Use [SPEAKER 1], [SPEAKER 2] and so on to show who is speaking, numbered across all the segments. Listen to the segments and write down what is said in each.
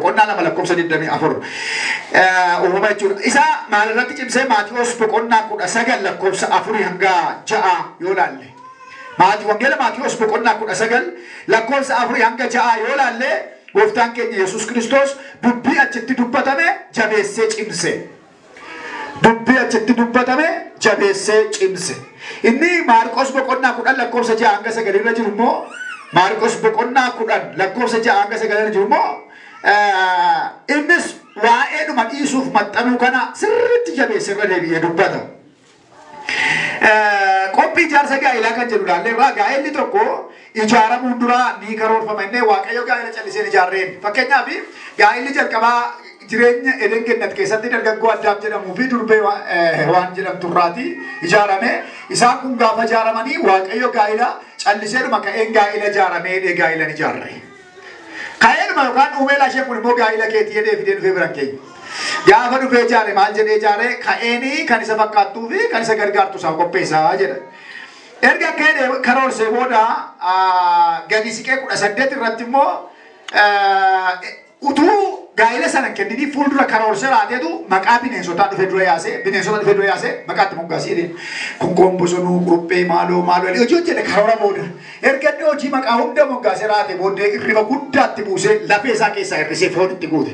[SPEAKER 1] قلنا لما لكم سديد دمي أفر وما يجون إذا ما لرتي جمسة ماتيوس بقولنا كون أسجل لكم سأفري هنگا جاء يولال ماتيوس بقولنا كون أسجل لكم سأفري هنگا جاء يولال وفتان كن يسوع كريستوس دبي أجتي دبتامه جابسة جمسة دبي أجتي دبتامه جابسة جمسة إني ماركوس بقولنا كون لكم سجى هنگا سجل رجيمو ماركوس بقولنا كون لكم سجى هنگا سجل رجيمو إنس وائد ما يوسف متنو كنا سرت جبه سر نبي يدبته كوبي جالس جاي لكن جلولا لبا جاي اللي تركو إجارة مندورا نيكارور فمنه واقعي جاي لجالسين إجارين فكنا بي جاي اللي جل كبا جرين إلين كنت كيسات دي نرجع قوات دام جنا موفي دربي وان جنا تراتي إجارة में إسحاق को गाफा जारा मनी वाक़ई جاي ला جالسين ما كأن جاي لا جارا में ये جاي لا نجارة كاين ما كان أميلا شيء كل موجا إلى كتير ده فيديو في برانكي يا فلو في جارة مال جري جارة كايني كان يسافر كاتو في كان يسافر كارتو سامو بيسا أجر إرجع كده كارول سيبودا جالسي كده كنا سدت الرتمو utuu gaa'ela sana kennini fuuldura karoora siraateetu maqaa bineensotaa dhufe dura yaase bineensota dhufe dura yaase maqaatti moggaasiidhe kun gombosonuu quruphee maaloo hojii hojjete karoora booda erga inni hojii maqaa hunda moggaasee raate booddee irriba guddaatti buusee lafee isaa keessaa hir'isee foon itti guute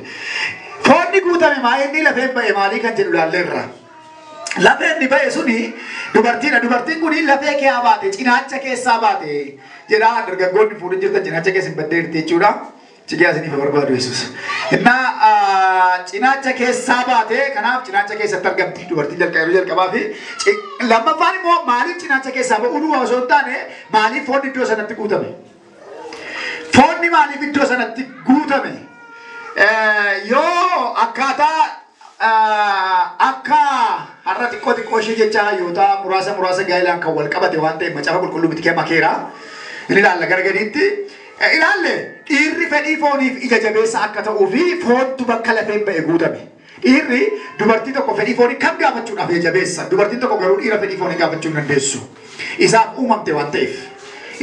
[SPEAKER 1] foonni guutame maa inni lafeen ba'e maalii kan jedhu laalleerra lafeen ni ba'e suni dubartiin kuni lafee kee baate cinaacha keessaa baate jedhaa dargaggoonni fuudhin jirtan cinaacha keessa hin baddee jirti jechuudha Cikia sini berbadu Yesus. Inna cinaacha keessa baate kanaaf cinaacha keessa targamti dubartiin jalqabaa kabafi lamma faani moo maaliif cinaacha keessa ba unu osoo taane maaliif foonni iddoo sanatti guutame foonni maaliif iddoo sanatti guutame yoo akkaataa akka har'a xiqqoo ishee jecha yoota muraasa gaa'elaan kan wal qabate waan ta'eef macaafa qulqulluu miti kee makeera inni ilaalla gargariitti ilaalle dhiirri fedhii fooniif ija jabeessa akka ta'uu fi foontu bakka lafeen ba'e guutame dhiirri dubartii tokko fedhii foonii kam gaafachuudhaaf ija jabeessa dubartiin tokko garuu dhiira fedhii foonii gaafachuu hin dandeessu isaaf uumamte waan ta'eef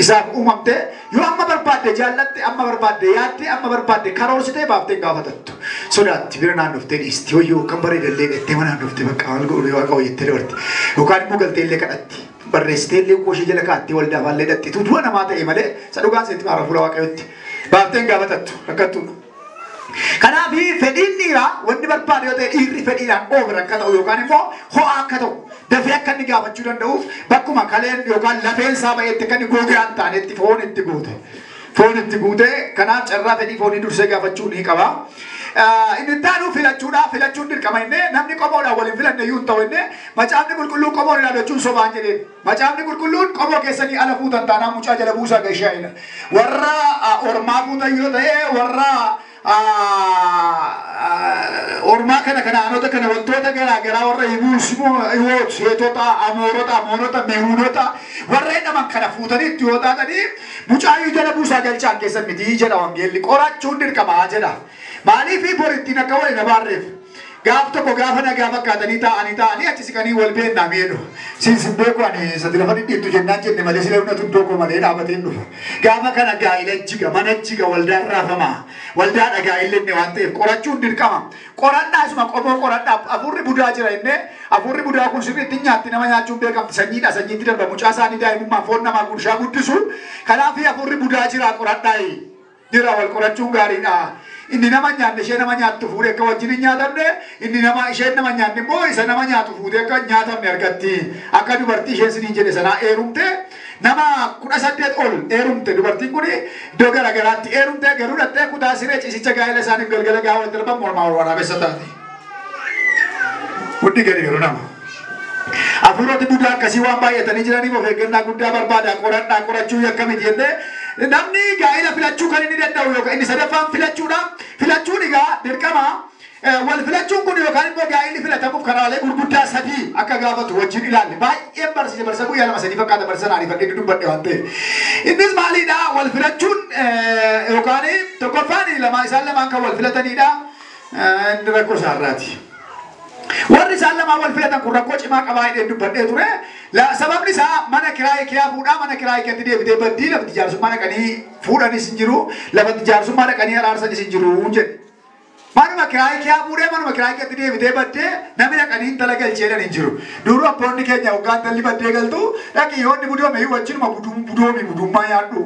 [SPEAKER 1] isaaf uumamte yoo amma barbaadde jaallatte amma barbaadde yaadde amma barbaadde karoorsitee baaftee gaafatattu sodaatti bira naannoftee dhiisti hoyyoo kan bareedallee dhattee mana naannoftee bakka wal godhu waaqa hojjettee dabarti yookaan immoo galteellee kadhatti barreessiteellee koshii jala kaatti wal daafallee dhatti tuutuwa namaa ta'e malee sadhugaan seetti maara fuula waaqayyotti baafteen gaafatattu rakkattuudha. Kanaaf fedhiin dhiiraa wanni barbaade yoo ta'e dhiirri fedhiidhaan oofir akka ta'u yookaan immoo ho'aa akka ta'u dafee akka inni gaafachuu danda'uuf bakkuma kaleen yookaan lafeen isaa ba'eetti kan googee hin taanetti foon itti guute kanaaf carraa fedhii foonii dursee gaafachuu ni qaba. Inni taanu filachuun dirqama inni namni qomoodhaan waliin filanne iyyuu hin ta'u inni macaafni qulqulluun qomoon ilaallachuun sobaan jedheen macaafni qulqulluun qomoo keessanii ala fuutan taanaa mucaa jala buusaa gashaa'ina warra ormaa fuutan yoo ta'e warra ormaa kana aanota kana wantoota garaagaraa warra hiwoot seetota amoorota meehuunota warra jedhaman kana fuutanitti yoo taatanii mucaa iyyuu jala buusaa galchaan keessan miti jedha wangeelli qorachuun dirqamaa jedha. Maaliif boritti akka wali nabaarreef gaaf tokko gaafa nagaa fakkaatanii taa'anii achi siqanii wal beennaa miidhu siin beeku ani sadirafa dhidhiittu jennaan jenne malee sila humna tuddoo malee dhaabateen dhufa gaafa kana gaa'ila jiga mana jiga waldaan raafamaa waldaadha gaa'ilenne waan ta'eef qorachuun dirqama qorannaa isuma qomoo qoradhaa afurri budaa jira innee afurri budaa kun sirriitti nyaatti nama nyaachuun beekamti sanyiitti darba mucaa isaanii daa'imummaan foon namaa gurshaa guddisu kanaaf afurri budaa jira qoradhaa jira wal qorachuun gaariidha. Inni nama nyaanne ishee nama nyaattu fuudhee akka wajjin hin nyaatamne inni nama isheen nama nyaanne immoo isa nama nyaatu fuudhee akka nyaatamne argatti akka dubartii isheen siniin jedhe sanaa eerumte nama 18 ol eerumte dubartiin kun iddoo garaagaraatti eerumte garuu dhattee kutaa siree ciisicha gaa'ela isaaniif galgala gaa'aa wal darban mormaa wal waraabessa taate. Hundi gadi yeroo nama. Afurooti budaa akkasii waan baay'atanii jiraniif of eeggannaa guddaa barbaada qorachuu akkamiti jennee namni gaa'ela filachuu kan inni danda'u yookaan inni sadaffaan filachuun egaa dirqama wal filachuun kun yookaan immoo gaa'elli filatamuuf karaalee gurguddaa sadii akka gaafatu wajjin ilaalle baay'ee barsa guyyaa lama sadii fakkaata barsa naanii fadhee dubbadhe waan ta'eef innis maaliidha wal filachuun yookaan tokkoffaan isaan lamaan kan wal filatanidha inni rakkoo isaarraati. warri isaan lamaa wal filatan kun rakkoo cimaa qabaa hidhee dubbadhee ture. Sababni isaa mana kiraayee kee fuudhaa mana kiraayee keetti deebitee baddii lafti jaarsummaa dhaqanii fuudhanis hin jiru lafti jaarsummaa dhaqanii araarsanis hin jiru jedhe. Manuma kiraayee kee fuudhee manuma kiraayee keetti deebitee baddee namni dhaqanii intala galcheedhaan hin jiru. Duruu abboonni keenya hoggaan talli baddee galtu dhaqii yoonni budoome wajjinuma budummaa yaaddu.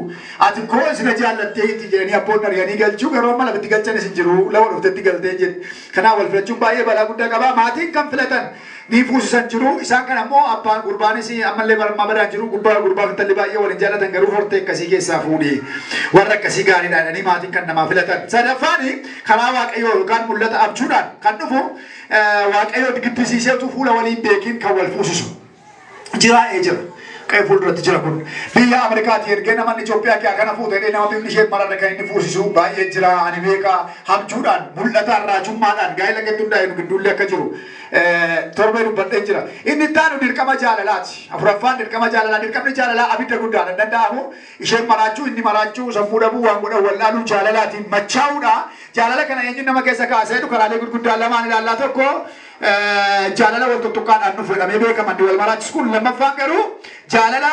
[SPEAKER 1] Ati koo sila jaallattee itti jedhanii abboonni arganii galchuu garuu amma lafatti galchanis hin jiru lafa dhuftetti galtee jedhe. Kanaaf wal filachuun baay'ee balaa guddaa qaba. Maatiin kan filatan ni fuusisan jiru. Isaan kan ammoo abbaan gurbaanis ammallee barammaa badaan jiru. Gurbaa intalli baay'ee waliin jaallatan garuu hortee akkasii keessaa fuudhii. Warra akkasii gaariidha jedhanii maatiin kan namaa filatan. Sadaffaani karaa waaqayyoo yookaan mul'ata abjuudhaan kan dhufu waaqayyoo giddisiiseetu fuula waliin beekin kan wal fuusisu. Jiraa'ee jira. Qe'ee fuulduratti jira kun. Biyya Ameerikaatti ergee namoonni Itoophiyaa kee kana fuutee nama bifni ishee mararra kan inni fuusisu baay'ee jira. Ani beekaa abjuudhaan mul'ataan raajummaadhaan gaa'ela gidduudhaan gidduullee akka jiru. Torbee dubbadhee jira. Inni ittaanu dirqama jaalalaati. Afuraffaan dirqama jaalalaa. Dirqamni jaalalaa abidda guddaan hin danda'amu. Isheen maraachuu inni maraachuu sammuu dhabuu waan godhan wallaaluu jaalalaatiin machaa'uudha. Jaalala kana eenyuun nama keessa kaasee karaalee gurguddaan lamaan ilaallaa tokko jaalala wal tuttuqqaadhaan dhufu jedhamee beekaman wal maraachisu kun lammaffaan garuu jaalala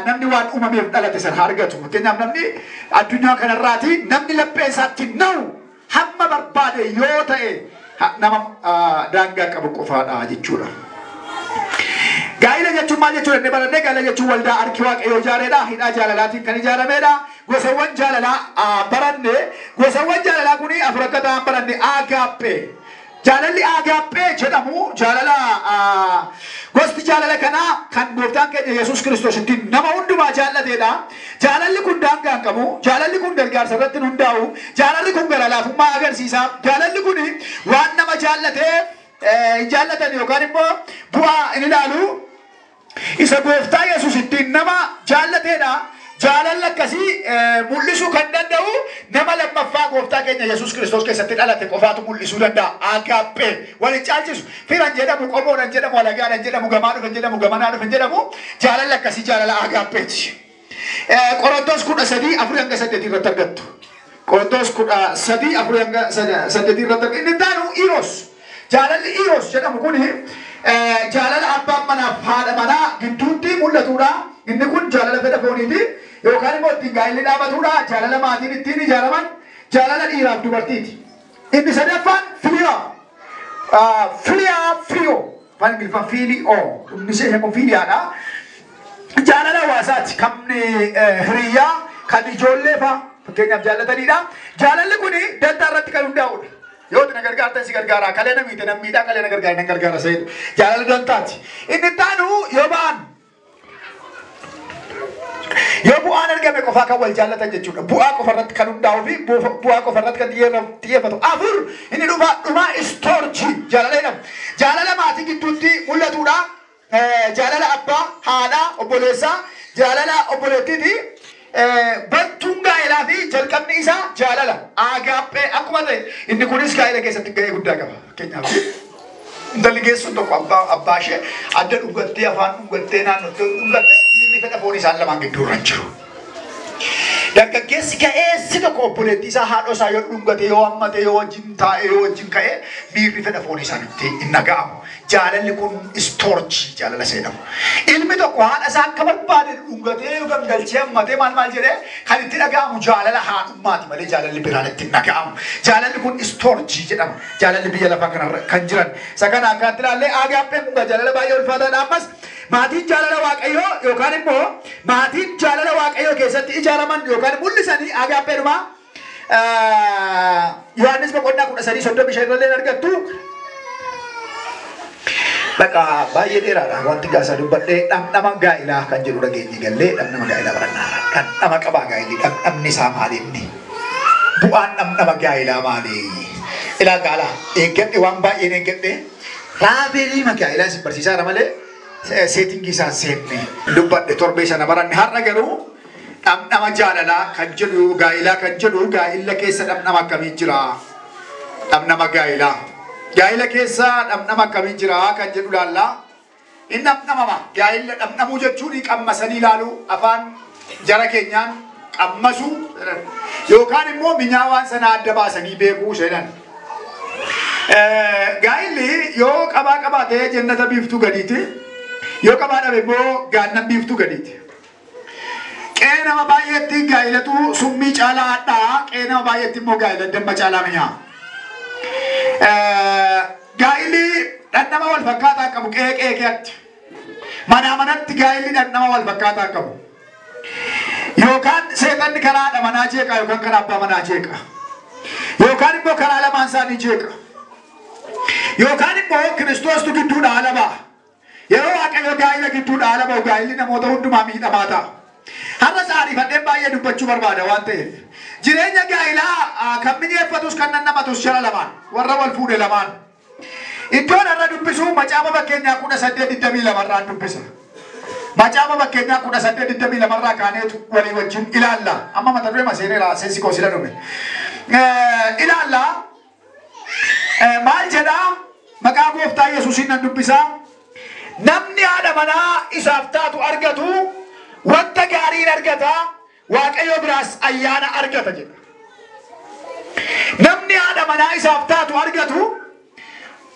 [SPEAKER 1] namni waan uumameef dhalate sana argatu. Fakkeenyaaf namni addunyaa kanarraati namni laphee isaatti na'u hamma barbaade yoo ta'e nama daangaa qabu qofaadha jechuudha. Gaa'ila jechuun maal jechuudha inni barannee gaa'ila jechuun waldaa harki waaqayyoo ijaareedha. Hidhaa jaalalaatiin kan ijaarameedha. Gosawwan jaalalaa baranne gosawwan jaalalaa kuni afur akka ta'an baranne agaappee. Jaalalli agaappee jedhamu jaalala gosti jaalala kanaa kan gooftaan keenya Yesuus Kiristoos ittiin nama hundumaa jaallateedha. Jaalalli kun daangaa hin qabu. Jaalalli kun gargaarsa irratti hundaa'u. Jaalalli kun gara laafummaa agarsiisa. Jaalalli kun waan nama jaallatee jaallatan yookaan immoo bu'aa hin ilaalu. Isa gooftaa Yesuus ittiin nama jaallateedha. Jaalala akkasii mul'isuu kan danda'u nama lammaffaa gooftaa keenya Yesuus Kiristoos keessatti dhalate qofaatu mul'isuu danda'a. Agaappee waliin caalchisu firan jedhamu qomoodhaan jedhamu alagaadhaan jedhamu gamaa dhufan jedhamu gamanaa dhufan jedhamu jaalala akkasii jaalala agaappeeti. Qorontos 13:4-8 irratti argattu. Qorontos 13:4-8 irratti argattu. Inni taanu Iros. Jaalalli Iros jedhamu kuni jaalala abbaan manaaf haadha manaa gidduutti mul'atudha. Inni kun jaalala fedha fooniiti. Yookaan immoo ittiin gaa'illi dhaabatudha. Jaalala maatiin ittiin ijaaraman jaalala dhiiraaf dubartiiti. Inni sadaffaan filiyaa. Filiyoo. Afaan Ingiliffaan fiiliyoo. Inni ishee kun filiyaadha. Jaalala hawaasaati. Kan hiriyyaa kan ijoollee fa'a fakkeenyaaf jaallatanidha. Jaalalli kun dantaa irratti kan hundaa'udha. Yoo na gargaartan si gargaara. Kalee na miite nan miidhaa kalee na gargaara seetu. Jaalala dantaati. Inni taanu yoo ba'an yoo bu'aan argame qofaa kan wal jaallatan jechuudha. Bu'aa qofa irratti kan hundaa'uu fi bu'aa qofa irratti kan xiyyeeffatu. Afur inni dhuma istoorjii jaalala jedhamu. Jaalala maatii gidduutti mul'atudha. Jaalala abbaa, haadhaa, obboleessaa, jaalala obboleettiiti. Battuun gaa'elaa fi jalqabni isaa jaalala. Agaappee akkuma ta'e inni kunis gaa'ela keessatti gahee guddaa qaba. Fakkeenyaaf intalli geessuun tokko abbaa ishee adda dhugattee afaan dhugattee naannottee dhugattee dhiirri fedha foon isaan lamaan gidduu irra jiru. Dargaggeessi ga'eessi tokko obboleettii isaa haadha isaa yoo dhungate yoo hammate yoo wajjin taa'e yoo wajjin ka'e dhiirri fedha foon isaanitti hin dhaga'amu. Jaalalli kun istoorjii jaalala jedhamu. Ilmi tokko haadha isaa akka barbaade dhungatee yookaan galchee hammatee maal jedhee kan itti dhaga'amu jaalala haadhummaati malee jaalalli biraan itti hin dhaga'amu. Jaalalli kun istoorjii jedhama. Jaalalli biyya lafaa kanarra kan jiran. Isa kana akkaatti ilaallee agaappeen kun jaalala baay'ee ulfaataadha. Ammas maatiin jaalala waaqayyoo yookaan immoo maatiin jaalala waaqayyoo keessatti ijaaraman yookaan mul'isanii agaappeedhuma. Yohaannis boqonnaa 13:35 irratti argattu. Baqa baay'ee dheeraadha wanti gaasaa dubbadhee dhamdhama gaa'ilaa kan jedhu dhageenye gallee dhamdhama gaa'ilaa barannaadha. Dhamdhama qabaa gaa'illi dhamdhamni isaa maali inni? Bu'aan dhamdhama gaa'ilaa maali? Ilaa gaalaa eeggadhe waan baay'een eeggadhe raabeelii gaa'ilaa isin barsiisaadha malee seetingii isaan seenne dubbadhe torbee sana baranne har'a garuu dhamdhama jaalalaa kan jedhu gaa'ilaa kan jedhu gaa'ila keessa dhamdhama akkamii jira? Dhamdhama gaa'ilaa. Gaa'ila keessa dhamdhama akkamii jira kan jedhu laallaa. Inni dhamdhamama. Gaa'ila dhamdhamuu jechuun qammasanii ilaalu afaan jara keenyaan qammasu yookaan immoo minyaawaan sana adda baasanii beekuu jedhan. Gaa'illi yoo qabaa qabaatee jannata biiftuu gadiiti. Yoo qabaa dhabe immoo gaannan biiftuu gadiiti. Qe'ee nama baay'eetti gaa'ilatu summii caalaa hadhaa. Qe'ee nama baay'eetti immoo gaa'ila damma caalaa minyaa. Gaa'illi dhandhama wal fakkaataa qabu qe'ee keetti. Manaa manatti gaa'illi dhandhama wal fakkaataa qabu. Yookaan seexanni karaa haadha manaa jeeqa yookaan karaa abbaa manaa jeeqa. Yookaan immoo karaa lamaan isaanii jeeqa. Yookaan immoo Kiristoostu gidduudha haala ba'a. Yeroo Waaqayyo gaa'ila gidduudha haala ba'u gaa'illi namoota hundumaa miidhamaa ta'a. Har'a saariifadheen baay'ee dubbachuu barbaada waan ta'eef. Jireenya gaa'ilaa kan mijeeffatus kan nannamatus jala lamaan warra wal fuudhe lamaan. Iddoon har'a dubbisu macaafa fakkeenyaa 1822 irraan dubbisa. Macaafa fakkeenyaa 1822 irraa kaaneetu walii wajjin ilaalla. Amma mata duree maseeneera seensi koo sila dhume. Ilaalla. Maal jedhaa maqaa gooftaa Yesuusiin nan dubbisaa. Namni haadha manaa isaaf taatu argatu wanta gaariin argata Waaqayyo biraas ayyaana argata jedha. Namni haadha manaa isaaf taatu argatu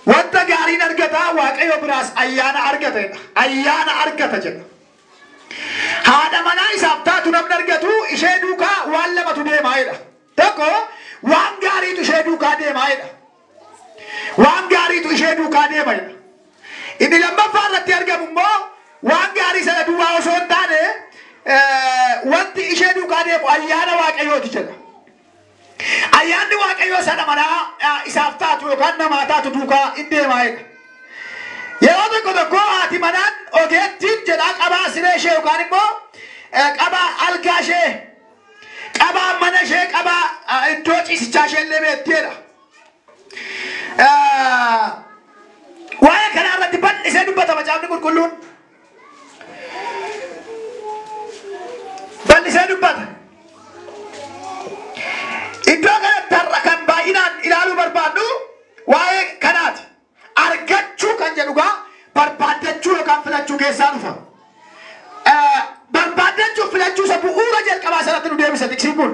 [SPEAKER 1] wanta gaariin argata Waaqayyo biraas ayyaana argata jedha. Ayyaana argata jedha. Haadha manaa isaaf taatu namni argatu ishee duukaa waan lamatu deemaa jedha. Tokko waan gaariitu ishee duukaa deemaa jedha. Waan gaariitu ishee duukaa deema jedha. Inni lammaffaa irratti argamu immoo waan gaarii sana duwwaa osoo hin taane wanti ishee duukaa deemu ayyaana Waaqayyooti jedha. Ayyaanni Waaqayyoo sana manaa isaaf taatu yookaan namaa taatu duukaa hin deemaa jedha. Yeroo tokko tokko haati manaan ogeettiin jedhaa qabaa siree ishee yookaan immoo qabaa algaa ishee qabaa mana ishee qabaa iddoo ciisichaa ishee illee beekteedha. Waa'ee kanaa irratti bal'isee dubbata macaafni qulqulluun. Bal'isee dubbata. Iddoo kanatti har'a kan baay'inaan ilaaluu barbaadnu waa'ee kanaati. Argachuu kan jedhugaa barbaaddachuu yookaan filachuu keessaa dhufa. Barbaaddachuu filachuu isa bu'uura jalqabaa sanatti nu deebisa tiksiin kun.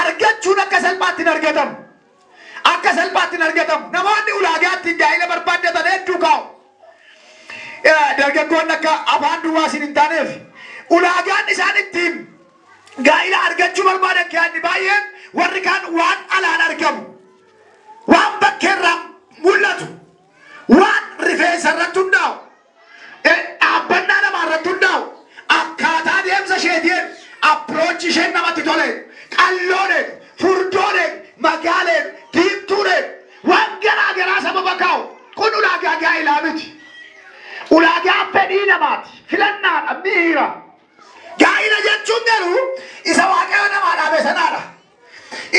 [SPEAKER 1] Argachuun akka salphaatti hin argatamu. Akka salphaatti hin argatamu. Namoonni ulaagaatti gaa'ila barbaaddatan hedduu kaa'u. Dargaggoonni akka afaan duwwaa isin hin taaneef ulaagaan isaan ittiin gaa'ila argachuu barbaadan keessaa baay'een warri kaan waan alaan argamu. Waan bakkeerraa mul'atu. Waan rifeensa irratti hundaa'u. Dhaabbannaa namaa irratti hundaa'u. Akkaataa deemsa isheetiin approach isheen namatti tole. Qalloodhaan, furdooleen, magaaleen, diimtuudhaan waan garaa garaa sababa kaa'u. Kun ulaagaa gaa'ilaa miti. Ulaagaa fedhii namaati. Filannaadha miira. Gaa'ila jechuun garuu isa Waaqayyo namaa dhaabe sanaadha.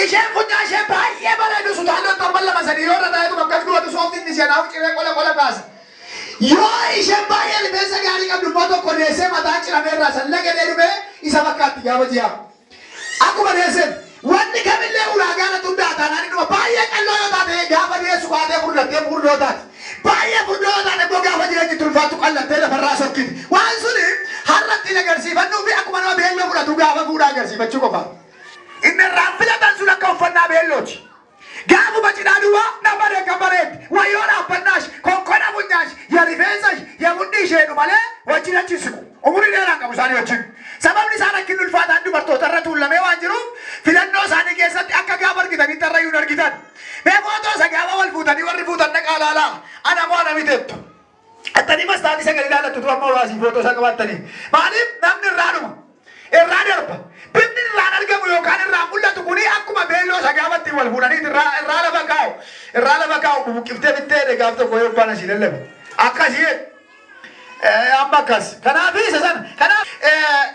[SPEAKER 1] Isheen funyaan ishee baay'ee bareedu sutaallee torban lama sadii yoo irra taa'etu bakka duwwaatu sooftiin ishee naaf ciree qola kaasa. Yoo isheen baay'ee rifeensa gaarii qabdu immoo tokko deessee mataa cirameerraa sallee gadee dhumee isa bakkaatti gaafa ji'a. Akkuma deesseen wanni kamillee ulaagaanatu hundaa taanaan dhuma baay'ee qalloo yoo taate gaafa deessu kaatee furdattee furdoo taate. Baay'ee furdoo yoo taate immoo gaafa jireenyi tulfaattu qallattee lafarraa sokkiti. Waan suni harratti hin agarsiifannuu fi akkuma nama beelloo fudhatu gaafa fuudhaa agarsiifachuu qofa. Inni irraan filatan sun akka uffannaa beellooti. Gaafuma cidhaa duwwaa nama deeggan bareeddi. Wayyoo dhaabbannaash, konkona funyaash, ya rifeensash, ya mudhii isheedhu malee wajjin achi siqu. Umurii dheeraan qabu isaanii wajjin. Sababni isaan akkin ulfaataan dubartoota irra tuulamee waan jiruuf filannoo isaanii keessatti akka gaafa argitanii tarrayyuun argitan. Beekotoo isa gaafa wal fuutanii warri fuutan dhaqaa laalaa. Ana moo namiteettu. Attanii mastaanii sagal ilaallattu tura amma waasii footoo isa qabattanii. Maaliif namni irraa dhuma. Irraa darba. Bifni irraan argamu yookaan irraa mul'atu kuni akkuma beelloo isa gaafatti wal fuudhanii irraa lafa kaa'u. Irraa lafa kaa'u bubuqiftee bittee gaaf tokko yoo baana si lallabe. Akkasii amma akkas. Kanaaf isa sana. Kanaaf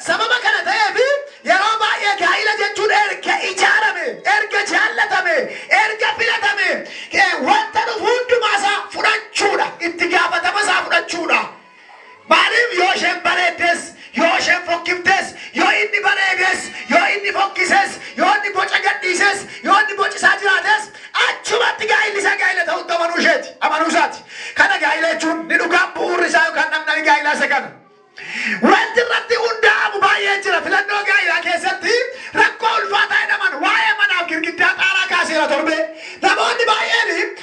[SPEAKER 1] sababa kana ta'eef yeroo baay'ee gaa'ila jechuun erga ijaarame, erga jaallatame, erga filatame wanta dhufu hundumaasaa fudhachuudha. Itti gaafatama isaa fudhachuudha. Maaliif yoo isheen bareeddes, yoo isheen fokkiftes, yoo inni bareedes, yoo inni fokkises, yoo inni boca gadhiises, yoo inni bocisaa jiraates achumatti gaa'illi isaa gaa'ila ta'utti amanuu isheeti. Amanuu isaati. Kana gaa'ila jechuun ni dhugaan bu'uurri isaa yookaan namni gaa'ilaa isa kana. Wanti irratti hundaa'amu baay'ee jira. Filannoo gaa'ilaa keessatti rakkoo ulfaataa jedhaman waa'ee manaaf girgiddaa xaaraa kaaseera torbe. Namoonni baay'een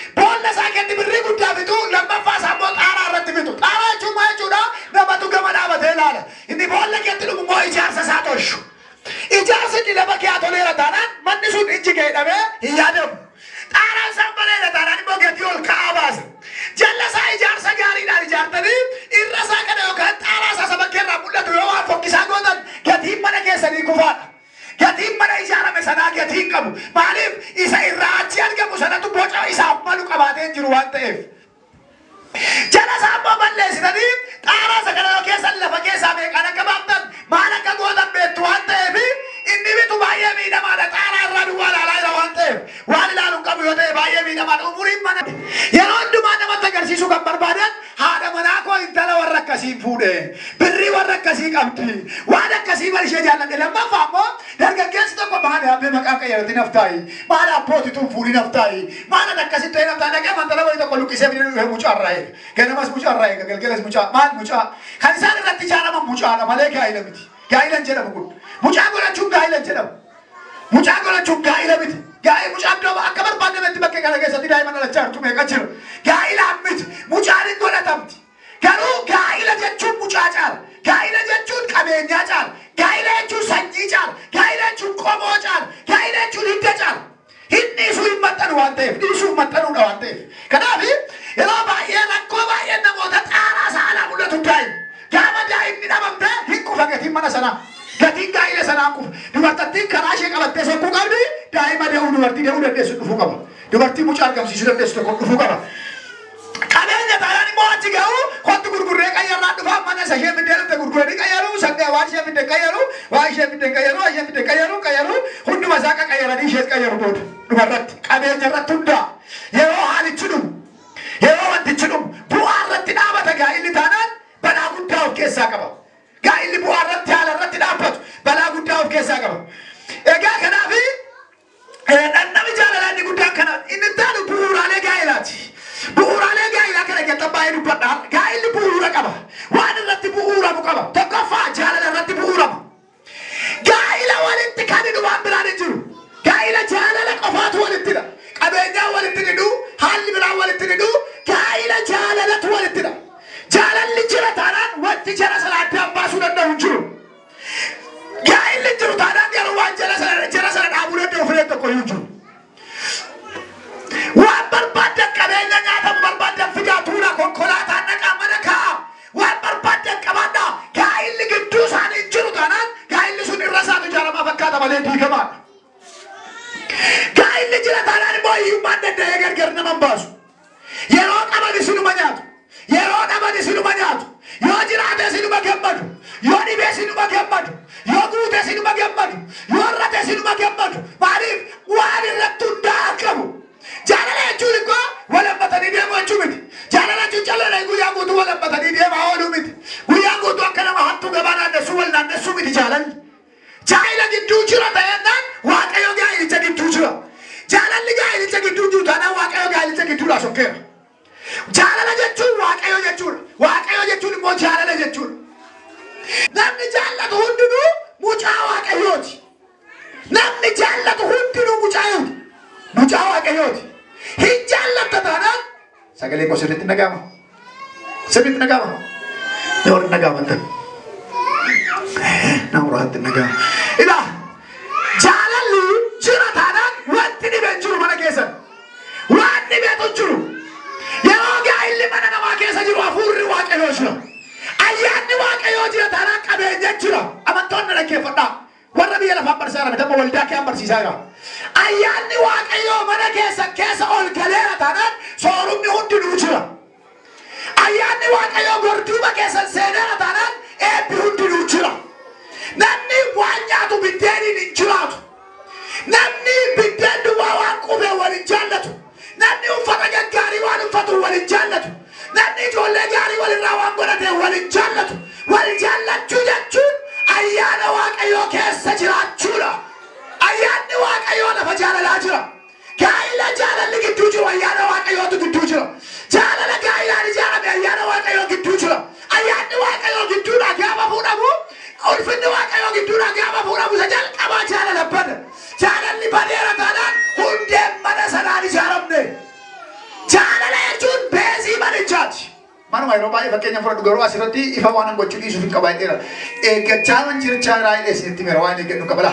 [SPEAKER 1] Jalasaa keetti birrii guddaa bitu lammaffaa sammuu xaaraa irratti bitu. Xaaraa jechuun maal jechuudha? Namatu gama dhaabatee ilaala. Inni boolla keetti dhumu immoo ijaarsa isaa tolchu. Ijaarsi inni lafa kee toleera taanaan manni sun ijji ga'e dhabee hin yaadamu. Xaaraan san bareeda taanaan immoo gatii ol ka'aa baasa. Jalasaa ijaarsa gaariidhaan ijaartanii irra isaa kana yookaan xaaraa isaa saba keerraa mul'atu yoo waan fokkisaa gootan gatiin mana keessanii kufaadha. Gatiin mana ijaarame sanaa gatiin qabu. Maaliif isa irraa achi argamu sanatu boca isaaf malu qabaatee jiru waan ta'eef. Jalasaa immoo balleessitanii xaaraa isa kana yoo keessan lafa keessaa meeqaan akka baaftan maal akka gootan beektu waan ta'eef inni bitu baay'ee miidhamaadha. Xaaraa irraa duwwaa ilaalaa jira waan ta'eef waan ilaaluun qabu yoo ta'e baay'ee miidhamaadha. Umuriin mana yeroo hundumaa namatti agarsiisuu kan barbaadan haadha manaa koo intala warra akkasiin fuudhe birrii warra akkasii qabdi waan akkasii bal ishee jaalladhe. Lammaffaa immoo dargaggeessi tokko maal habbee maqaan qayyarati naftaayi maal abbooti tun fuudhi naftaayi maal akkasitti ta'e naftaa dhaqee mantala wayii tokko luqqisee bidee dhufee mucaarraa'e ganamas mucaarraa'e galgalas mucaa maal mucaa kan isaan irratti ijaaraman mucaadha malee gaa'ila miti. Gaa'ilan jedhamu kun mucaa godhachuun gaa'ilan jedhamu. Mucaa godhachuun gaa'ila miti. Gaa'ila mucaa iddoo akka barbaadametti bakka kana keessatti daa'ima dhalachaa jirtu meeqa jira. Gaa'ilaan miti mucaan hin godhatamti. Garuu gaa'ila jechuun mucaa caala. Gaa'ila jechuun qabeenyaa caala. Gaa'ila jechuun sanyii caala. Gaa'ila jechuun qomoo caala. Gaa'ila jechuun hidda caala. Hiddi isuu hin maxxanu waan ta'eef dhiisuuf maxxanuudha waan ta'eef. Kanaaf yeroo baay'ee rakkoo baay'ee namoota xaaraa saalaa mul'atu daa'ima. Gaafa daa'imni dhabamte hin kufa gatiin mana sanaa. Gatiin gaa'ila sanaa kufa. Dubartittiin karaa ishee qabattee sokkuu qabdi daa'ima de'uu dubartii de'uu dandeessu dhufuu qaba. Dubartii mucaa argamsiisuu dandeessu tokko dhufuu qaba. Qabeenya taanaan immoo achi ga'u wanti gurgurree qayyarraa dhufaa mana isa ishee fiddee dhufte gurguranii qayyaru sangaa waan ishee fiddee qayyaru waan ishee fiddee qayyaru waan ishee fiddee qayyaru hunduma isaa qayyaranii ishees qayyaru booda dhumarratti qabeenya irratti hundaa yeroo haalichi dhumu yeroo wantichi dhumu bu'aa irratti dhaabata gaa'illi taanaan balaa guddaa of keessaa qaba. Gaa'illi bu'aa irratti haala irratti dhaabbatu balaa guddaa of keessaa qaba. Egaa kanaaf dhandhami jaalalaa inni guddaan kana inni taanu bu'uuraalee gaa'ilaati. Bu'uuraalee gaa'ilaa kana keessatti baay'ee dubbadha. Gaa'illi bu'uura qaba. Waan irratti bu'uuramu qaba. Tokkoffaa jaalala irratti bu'uurama. Gaa'ila walitti kan hidhu waan biraan hin jiru. Gaa'ila jaalala qofaatu walitti hidha. Qabeenyaa walitti hidhu, haalli biraan walitti hidhu, gaa'ila jaalalatu walitti hidha. Jaalalli jira taanaan wanti jara sana addaan baasuu danda'u hin jiru. Gaa'illi jiru taanaan garuu waan jara sana dhaabuu danda'u firee tokko hin jiru. Waan barbaadan qabeenya nyaatamu barbaadan fidaa tuula konkolaataan dhaqaa mana kaa'a. Waan barbaadan qabaadhaa gaa'illi gidduu isaanii hin jiru taanaan gaa'illi sun irra isaatu ijaaramaa fakkaata malee diigamaadha. Gaa'illi jira taanaan immoo hiyyummaan danda'ee gargar nama hin baasu. Yeroo qaban isinuma nyaatu. Yeroo dhaban isinuma nyaatu. Yoo jiraate isinuma gammadu. Yoo dhibee isinuma gammadu. Yoo guute isinuma gammadu. Yoo rate isinuma gammadu. Maaliif waan irratti hundaa qabu. Jaalala jechuun immoo walammatanii deemuu jechuu miti. Jaalala jechuun callee guyyaa guutuu walammatanii deemaa ooluu miti. Guyyaa guutuu akka nama hattuu gabaa naannessuu wal naannessuu miti jaalalli. Jaayila gidduu jira ta'ennaan waaqayyo gaa'ilicha gidduu jira. Jaalalli gaa'ilicha gidduu jiru taanaan waaqayyo gaa'ilicha gidduudhaa sokkeera. Jaalala jechuun waaqayyo jechuudha. Waaqayyo jechuun immoo jaalala jechuudha. Namni jaallatu hundinuu mucaa waaqayyooti. Namni jaallatu hundinuu mucaayooti. Mucaa waaqayyooti. Hin jaallatta taanaan sagalee koo sirriitti nagama. Sirriitti nagama. Yoo nagaman ta'e. Namuraatti nagama. Ilaa jaalalli jira taanaan wanti dhibeen jiru mana keessan. Waan dhibeetu jiru. Yeroo gaa'illi mana namaa keessa jiru hafuurri waaqayyoo jira. Ayyaanni waaqayyoo jira taanaan qabeenya jira. Amantoonni dhaggeeffadhaa. Warra biyya lafaan barsiisaa jira. Damma waldaa kee barsiisaa jira. Ayyaanni waaqayyoo mana keessa ol galeera taanaan soorumni hundinuu jira. Ayyaanni waaqayyoo gorduuba keessan seeneera taanaan eebbi hundinuu jira. Namni waan nyaatu biddeeniin hin jiraatu. Namni biddeen duwwaa waan qubee waliin jaallatu. Namni uffata gaggaarii waan uffatu waliin jaallatu. Namni ijoollee gaarii walirraa waan godhatee waliin jaallatu. Wal jaallachuu jechuun ayyaana waaqayyoo keessa jiraachuudha. Ayyaanni waaqayyoo lafa jaalalaa jira. Gaa'ila jaalalli gidduu jiru ayyaana waaqayyootu gidduu jira. Jaalala gaa'ilaan ijaarame ayyaana waaqayyoo gidduu jira. Ayyaanni waaqayyoo gidduudhaa gaafa fuudhamu ulfinni waaqayyoo gidduudhaa gaafa fuudhamu isa jalqabaa jaalala bada. Jaalalli badeera taanaan hundeen mana sanaan ijaaramne. Jaalala baay'ee fakkeenya fudhadhu garuu asirratti ifa waan gochuu dhiisuuf hin qabaadheera. Eeggachaa waan jirchaa raayidha isinitti mira waan eeggadhu qabala.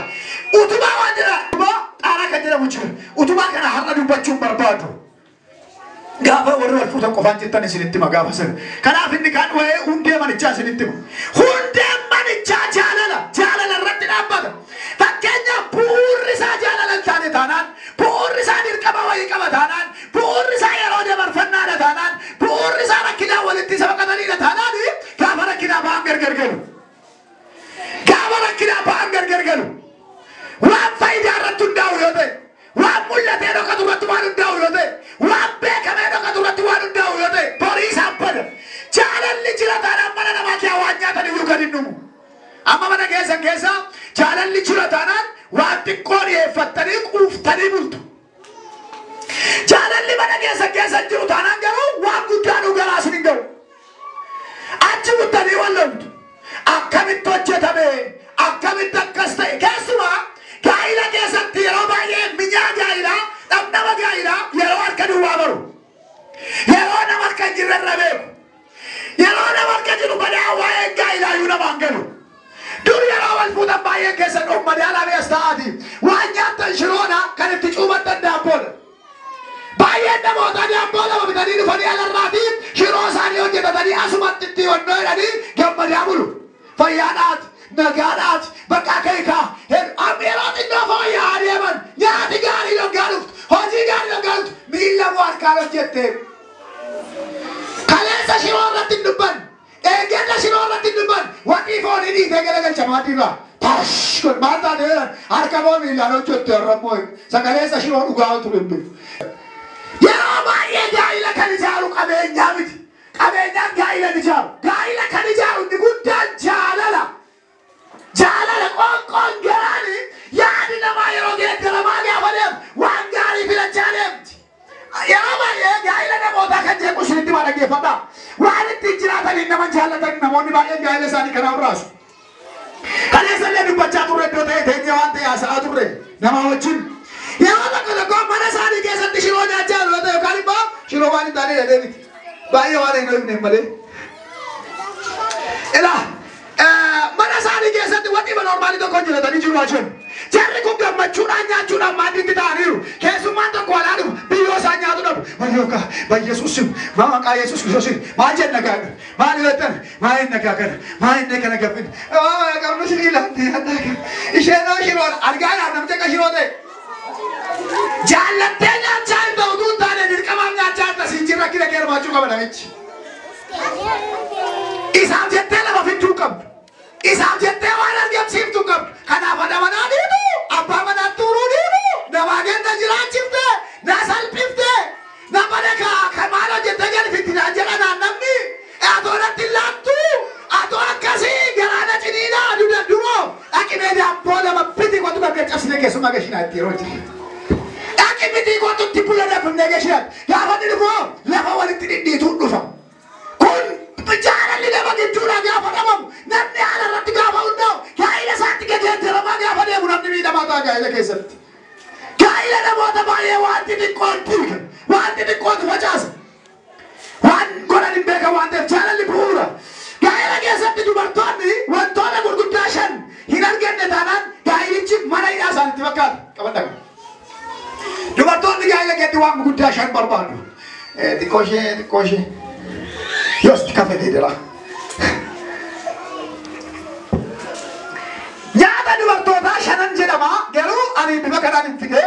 [SPEAKER 1] Utubaa waan jira. Utubaa xaaraa kan jedhamu jira. Utubaa kana har'a dubbachuun barbaadu. Gaafa warri wal fuutan qofaan jettan isinitti hima gaafa sana. Kanaaf inni kan waa'ee hundee manichaa isinitti hima. Hundeen manichaa jaalala. Jaalala irratti dhaabbata. Fakkeenyaaf bu'uurri isaa jaalala hin taane taanaan, bu'uurri isaa dirqama wayii qaba taanaan, bu'uurri isaa yeroo dabarfannaadha taanaan, bu'uurri isaa rakkinaa walitti isa baqataniidha taanaan gaafa rakkinaa ba'an gargar galu. Gaafa rakkinaa ba'an gargar galu. Waan faayidaa irratti hundaa'u yoo ta'e, waan mul'atee dhokatu irratti waan hundaa'u yoo ta'e, waan beekamee dhokatu irratti waan hundaa'u yoo ta'e, borii isaan bada. Jaalalli jira taanaan mana namaa kee waan nyaatan iyyuu gadi dhumu. Amma mana keessa jaalalli jira taanaan waan xiqqoo dhiyeeffattanii quuftanii bultu. Jaalalli mana keessa jiru taanaan garuu waan guddaan garaas hin gahu. Achi buttanii wal loltu. Akkamitti hojjetame, akkamitti akkas ta'e keessumaa gaa'ila keessatti yeroo baay'ee minyaa gaa'ilaa, dhabnama gaa'ilaa yeroo harka duwwaa baru. Yeroo nama harka hin jirre irra beeku. Yeroo nama harka jiru badaa waa'ee gaa'ilaa iyyuu namaan galu. Dur yeroo wal fuutan baay'ee keessa dhummadee alaabee as ta'aati. Waan nyaattan shiroodha kan itti cuubattan daabboodha. Baay'een namoota daabboo lama bitanii dhufanii alarraatiin shiroo isaanii hojjetatanii asumatti itti wannoo jedhanii gammadaa bulu. Fayyaadhaati, nagaadhaati, bakka keekaa. Yeroo xinnoo fayyaa adeeman nyaati gaarii dhoggaa dhuftu, hojii gaarii dhoggaa dhuftu, miilla moo harkaan hojjettee. Kaleessa shiroo irratti hin dubban. Eeggadda shiroo irratti hin dubban. Wanti foonii dhiitee galagalchamaa dhiibaa. Tash kun maal taatee harka moo miillaan hojjette harrammoo sagaleessa shiroo dhugaa ture hin beeku. Yeroo baay'ee gaa'ila kan ijaaru qabeenyaa miti. Qabeenyaan gaa'ila ni ijaaru. Gaa'ila kan ijaaru inni guddaan jaalala. Jaalala qoonqoon garaani yaadi namaa yeroo geeddaramaa gaafa deemu waan gaarii filachaa deemti. Yeroo baay'ee gaa'ila namootaa kan jeequ isinitti maa dhaggeeffadha. Waan ittiin jiraatanii nama jaallatan namoonni baay'een gaa'ila isaanii kanaan raasu. Kaleessa illee dubbachaa turre iddoo ta'e teenyee waan ta'e haasa'aa turre nama wajjin. Yeroo tokko mana isaanii keessatti shiroo nyaachaa jiru yoo ta'e yookaan immoo shiroo waan hin taane jedhee miti. Baay'ee waan hin hojjenne malee. Mana isaanii keessatti wanti normaalii tokko hojjetanii jiru achuun. Jarri kun gammachuudhaan nyaachuudhaan maaddiitti ta'aniiru. Keessummaan tokko alaa dhufu biyyoo isaan nyaatu dhabu. Wayyookaa bayyesuusin maqaa Yesuus Kiristoosiin maal jenna gaadha. Maal jettan maa inni nagaa kana maa inni kana gabbin. Qabnu sinii laatti addaa kana. Isheenoo shiroodha argaadhaaf namticha akka shiroo ta'e. Jaallattee nyaachaa hin ta'u utuu hin taane dirqamaan nyaachaa hin tasiin jirra kira kee hirmaachuu qaba namichi. Isaaf jettee lafa fiduu qabdu. Isaaf jettee waan argamsiiftuu qabdu. Kanaaf haadha manaa dhiibu, abbaa manaa tuuruu dhiibu, namaa kenna jiraachifte, na salphifte, nama dhagaa kan maal hojjettee galfitti naan jedhanaan namni atoo natti laattu, atoo akkasii garaana ciniinaa duroo dhaqimee daabboo lama biti qotu bakka cabsine keessumaa gashinaa itti yeroo jira. Dhaqimiti qotutti bula dafnee gashinaa gaafa inni dhufoo lafa walitti dhidhiituun dhufa. Kun jaalalli nama gidduudhaa gaafa dhabamu namni haala irratti gaafa hundaa'u gaa'ila isaatti gajeenteramaa gaafa deemu namni miidhamaa ta'a gaa'ila keessatti. Gaa'ila namoota baay'ee wanti xiqqoon diiga, wanti xiqqootu facaasa. Waan godhan hin beekan waan ta'eef jaalalli bu'uura. Gaa'ila keessatti dubartoonni wantoota gurguddaa 5 hin arganne taanaan gaa'ilichi mana hidhaa isaanitti fakkaata. Qabadhaa. Dubartoonni gaa'ila keessatti waan gurguddaa 5 barbaadu. Xiqqoo ishee. Jos kafe didela. Nyaata dubartootaa 5 jedhama garuu ani bifa kanaan hin fide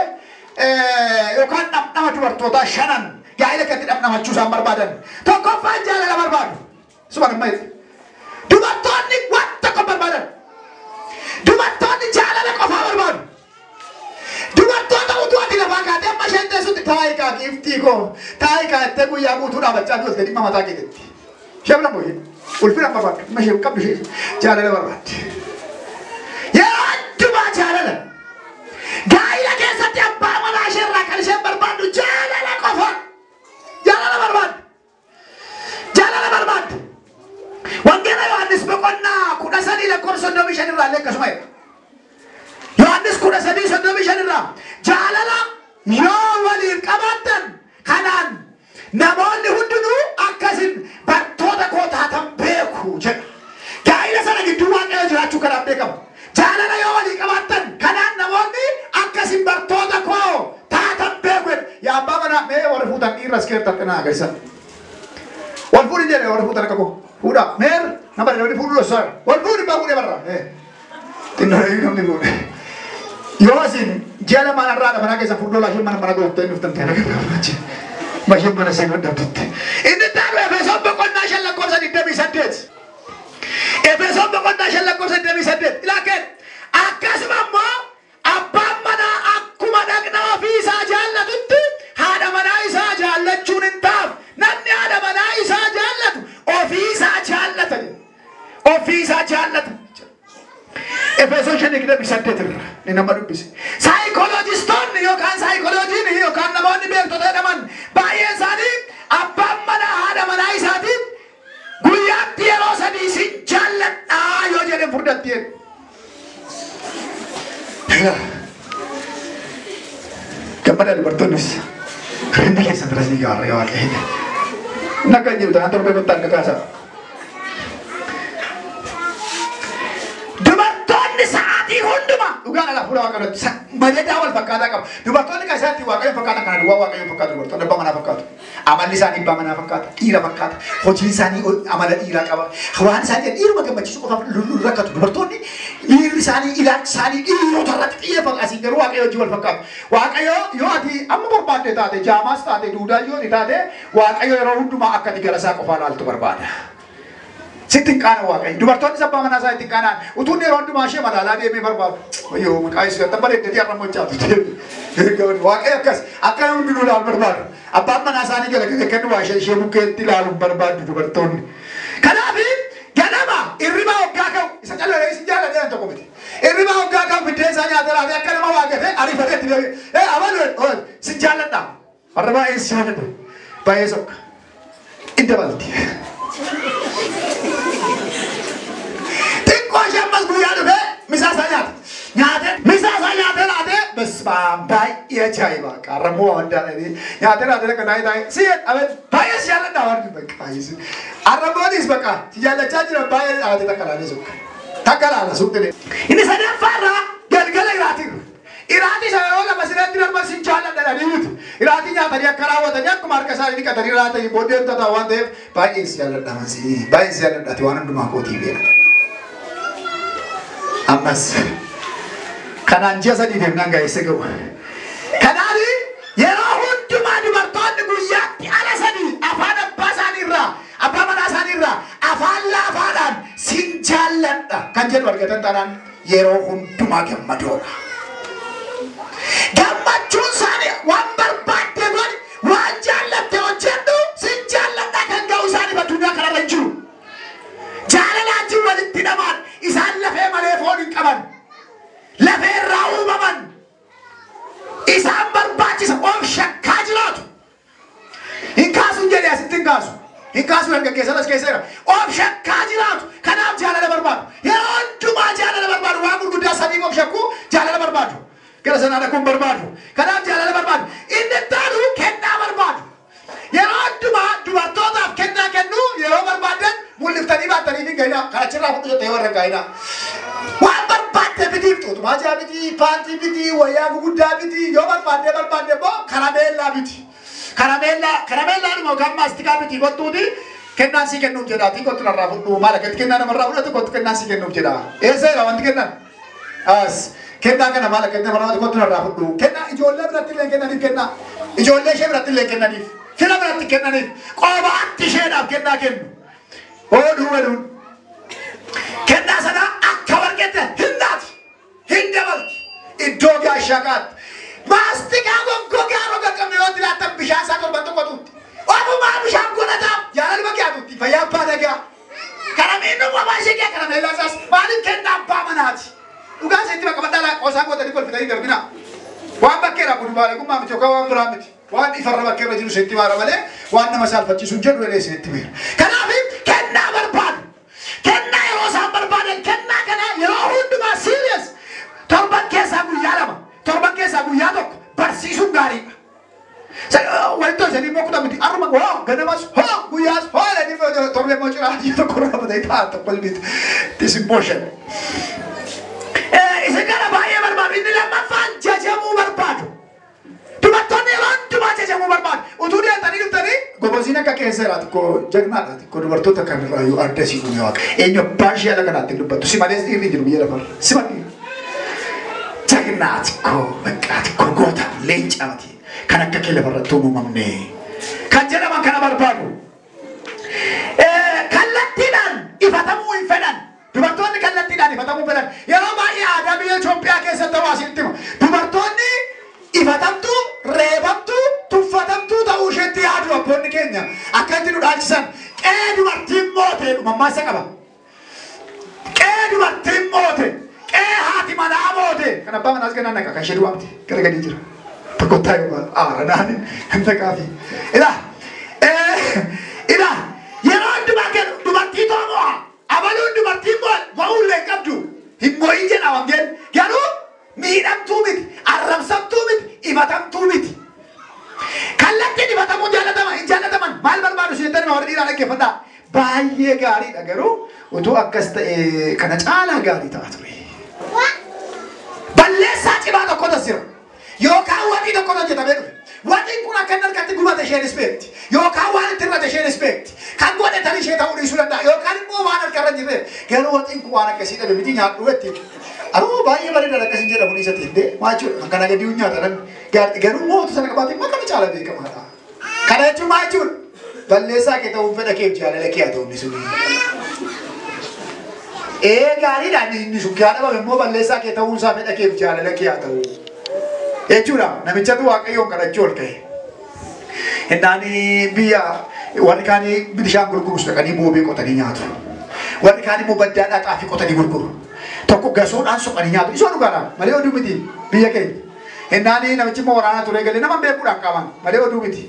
[SPEAKER 1] yookaan dhamdhama dubartootaa 5 gaa'ila keessatti dhamdhamachuu isaan barbaadan. Tokkoffaan jaalala barbaadu. Suban amma dubartoonni waan tokko barbaadan. Dubartoonni jaalala qofaa barbaadu. Dubartoota utuu ati lafaa kaatee amma isheen teessutti taayikaa giiftii koo taayikaa ittee guyyaa guutuu dhaabachaa jirtu dhimma mataa keetetti. Siapa boy? Ulfira apa bak? Masih kap di jalan berbat. Ya cuma jalan. Gaila kesat yang bawa nasir rakal saya berbat jalan kofar. Jalan berbat. Jalan berbat. Wangena Yohanes pokoknya kuda sadi le kurso domi shanira le kasmai. Yohanes kuda sadi so domi shanira. Jalan yo walin kabatan kanan. Namun dihudunu akasin dubartoota koo taatan beeku jedha. Gaa'ila sana gidduu waaqayyo jiraachuu kanaan beekamu. Jaalala yoo walii qabaattan kanaan namoonni akka dubartoota koo taatan beeku. Yaa abbaa manaa mee warri fuutan dhiirras keertan kanaa agarsiisan. Wal fuudhi jedhe warri fuutan akka koo. Fuudha meer nama dha fuudhu dosaa. Wal fuudhi baa fuudhee barra. Xinnoo namni fuudhe. Yoo asin jala manarraa dha manaa keessa fuudhoo laashee mana gooftaa inni uftan ta'e nagaa Masih mana saya dapat. Ini tahu Efeson boqonnaa 5:28. Efeson boqonnaa 5:28. Ilaken akkasuma immoo abbaan manaa akkuma dhagna ofii isaa jaallatutti haadha manaa isaa jaallachuun hin taaf. Namni haadha manaa isaa jaallatu ofii isaa jaallata. Ofii isaa jaallata. Efeson 5:28 irra ni nama dubbise. Saayikoloojistonni yookaan saayikoloojii yookaan namoonni beektota jedhaman baay'een isaanii abbaan manaa haadha manaa isaatiin guyyaatti yeroo sadii si jaalladhaa yoo jedhan furdatti jedhu. Gammada dubartoonnis rindi keessan biras ni gaarra yoo waaqayyo. Nakka jiru ta'an torbee battaan kakaasaa. Saati hunduma dhugaan ala fuula waaqayyooti bareedaa wal fakkaataa qaba. Dubartoonni kan isaatti waaqayyo fakkaata kana duwwaa waaqayyo fakkaatu dubartoonni abbaa manaa fakkaatu. Amalli isaanii abbaa manaa fakkaata. Dhiira fakkaata. Hojiin isaanii amala dhiiraa qaba. Waan isaanii dhiiruma gammachiisuu qofaaf rakkatu. Dubartoonni dhiirri isaanii ilaalchi isaanii dhiirota irratti xiyyeeffatu. Asiin garuu waaqayyo hojii wal fakkaatu. Waaqayyo yoo ati amma barbaadde taate jaamaas taate duudaa yoo taate waaqayyo yeroo hundumaa akka ati gara isaa qofaa ilaaltu barbaada. Sitting kana waaqayyo dubartoonni abbaa manaa isaa ittiin kanaan utuun yeroo hundumaa ishee madaalaa deemee barbaadu. Wayyoo maqaa Yesuus tan bareeddee har'a mochaatu waaqayyo akkas akka hundinuu ilaal barbaadu. Abbaan manaa isaanii galagala kennu waa ishee bukkeetti ilaaluun barbaadu dubartoonni. Kanaaf ganama irribaa hoggaa ka'u isa callee isin jaalladhee tokko miti. Irribaa hoggaa ka'u biddeen isaa nyaatalaate akka nama waaqeffate ariifateetti deebi'e amalu sin jaalladhaa. Warra baay'ee si jaalladha. Baay'ee sokka. Idda balti. Mas guyyaa dhufe misaa isaa nyaate nyaate laate besbaan baay'ee ajaa'iba qarramuu wandaadhanii nyaate akka taa'ee si'een abet baay'ee si jaalladha waan baqqaayisi arramoonis bakka si jaallachaa jira baay'ee dhaabate takka laala suuqtine inni sadaffaarraa galgala iraatii isa yeroo lama sirratti darban sin jaalladhanii miti iraatii nyaatanii akka raawwatanii akkuma harka isaanii dhiqatanii raatanii booddee tataa waan ta'eef baay'ee si jaalladhamansi baay'ee si jaalladhaati waan hundumaa kootii beeka. Ammas kanaan ji'a sadii deemnaan gaa'eessa ga'u. Kanaaf yeroo hundumaa dubartoonni guyyaatti ala sadii afaan abbaa isaanii irraa abbaa manaa isaanii irraa afaan laafaadhaan sin jaalladha kan jedhu argatan taanaan yeroo hundumaa gammadoodha. Gammachuun isaanii waan barbaadde godhi waan jaallatte hojjedhu sin jaalladha kan ga'u isaaniif addunyaa kanarra hin jiru. Jaalalaatiin walitti dhamaan isaan lafee malee foon hin qaban. Lafee irraa uumaman. Isaan barbaachisa of shakkaa jiraatu. Hin kaasuun jedhee asitti hin kaasu. Hin kaasuun erga keessas keesseera. Of shakkaa jiraatu. Kanaaf jaalala barbaadu. Yeroo hundumaa jaalala barbaadu. Waan gurguddaa sadii of shakkuu jaalala barbaadu. Gara sanaa dhaquun barbaadu. Kanaaf jaalala barbaadu. Inni taanu kennaa barbaadu. Yeroo hundumaa dubartootaaf kennaa kennu yeroo barbaadan mul'iftanii baattanii fi gaa'inaa karachirraa fudhu jettee warra gaa'inaa. Waan barbaadde bitiif tuutumaa jaa biti, paantii biti, wayyaa guguddaa biti, yoo barbaadde immoo karameellaa biti. Karameellaadhuma yookaan maastikaa biti kottuuti kennaan sii kennuuf jedhaati kottu narraa fudhu maal akkatti kennaa namarraa fudhatu kottu kennaan sii kennuuf jedha. Eesseera wanti kennan? Kennaa kana maal akkatti namarraa fudhatu kottu narraa fudhu. Kennaa ijoollee biratti illee kennaniif kennaa. Ijoollee ishee biratti illee kennaniif. Fira biratti kennaniif. Qobaatti isheedhaaf kennaa kennu. Ooduu waluun. Kennaa sana akka warqeette hindaati. Hin dabalti. Iddoo gaashakaatti. Maastikaa goggogaa roga qabne yoo dilaatan bishaan isaa torban tokko tuutti. Ofumaa bishaan godhataaf jaalala bakkaa tuutti. Fayyaa abbaa nagaa. Karameen dhuguu abbaa ishee kee karameellaa isaas maaliif kennaa abbaa manaati. Dhugaa seetti bakka baddaa qosaa godhanii kolfitanii darbina. Waan bakkeedhaa kun maal eegummaa miti yookaan waan biraa miti. Waan ifarra bakkeerra jiru seetti maara malee waan nama saalfachiisu jedhu elee seetti beera. Kanaaf kennaa barbaadu. Kennaa yeroo isaan barbaadan kennaa kana yeroo hundumaa serious. Torban keessaa guyyaa lama. Torban keessaa guyyaa tokko barsiisuun gaariidha. Walitti hojjetanii immoo kutaa miti arruma ganamas guyyaas jedhanii torbee taata qalbiit this emotion isa kana baay'ee barbaadu inni lammaffaan jajamuu barbaadu dubartoonni hundumaa jajamuu barbaadu utuu deemtanii dhuftanii gobosiin akka keessa jiraatu ko jagnaadha ko dubartoota kamirraa yoo adda si uume waaqa eenyu baashii ala kanaatti dubbattu si malees dhiirri jiru biyya lafarra si malee jagnaati ko bakkaati ko goota leencaati kan akka kee lafarratti uumamne kan jedhaman kana barbaadu kallattiidhaan ifatamuu hin fedhan dubartoonni kallattiidhaan ifatamuu fedhan yeroo baay'ee aadaa biyya Itoophiyaa keessatti hawaasitti hima dubartoonni ifatamtuu reebamtuu tuffatamtuu ta'uu isheetti yaadu abboonni keenya akka itti nu dhaalchisan qee dubartiin moote dhumammaa isa qaba qee dubartiin moote qee haati manaa moote kan abbaa manaas ganaan naqa kan ishee du'aamti gara gadii jira tokkottaa yoo aaranaan hin taqaafi ila yeroo hundumaa kennu dubartii toomo'a abaluun dubartiin wa'uullee qabdu hin moo'in jedha wangeen garuu miidhamtuu miti arrabsamtuu miti ifatamtuu miti kallattiin ifatamuu hin jaallataman maal barbaadu isheettani warri dhiiraa dhaggeeffadhaa baay'ee gaariidha garuu utuu akkas ta'e kana caalaa gaarii ta'a ture balleessaa cimaa tokko tasira yookaan wanti tokko hojjetamee dhufe wanti kun akka harkatti gubate isheen ispeekti yookaan waan itti irrate isheen ispeekti kan godhatan ishee ta'uu dhiisuu danda'a yookaan immoo waan harkarra jirre garuu wanti kun waan akkasii dhabe miti nyaadhu wetti aruu baay'ee bareedaa akkasiin jedhamu ni isatti hindee maachuudha kana gadi nyaatan garuu mootu sana qabaatiin makka caala beekamaadha kana jechuun maachuudha balleessaa kee ta'uun fedha keef jaalala kee haa ta'u inni suni gaariidhaan inni sun yaa dhabame immoo balleessaa kee ta'uun isaa fedha keef jaalala kee haa ta'u jechuudha namichatu waaqayyoon kadhachuu ol ka'e hinnaani biyya warri kaanii bishaan gurgurus dhaqanii boobee qotanii nyaatu warri kaanii immoo baddaadhaa xaafii qotanii gurguru tokko gasoodhaan soqanii nyaatu isoo dhugaadha malee oduu miti biyya keenya hinnaani namichi immoo waraanaa ture galee nama beekuudhaan qaban malee oduu miti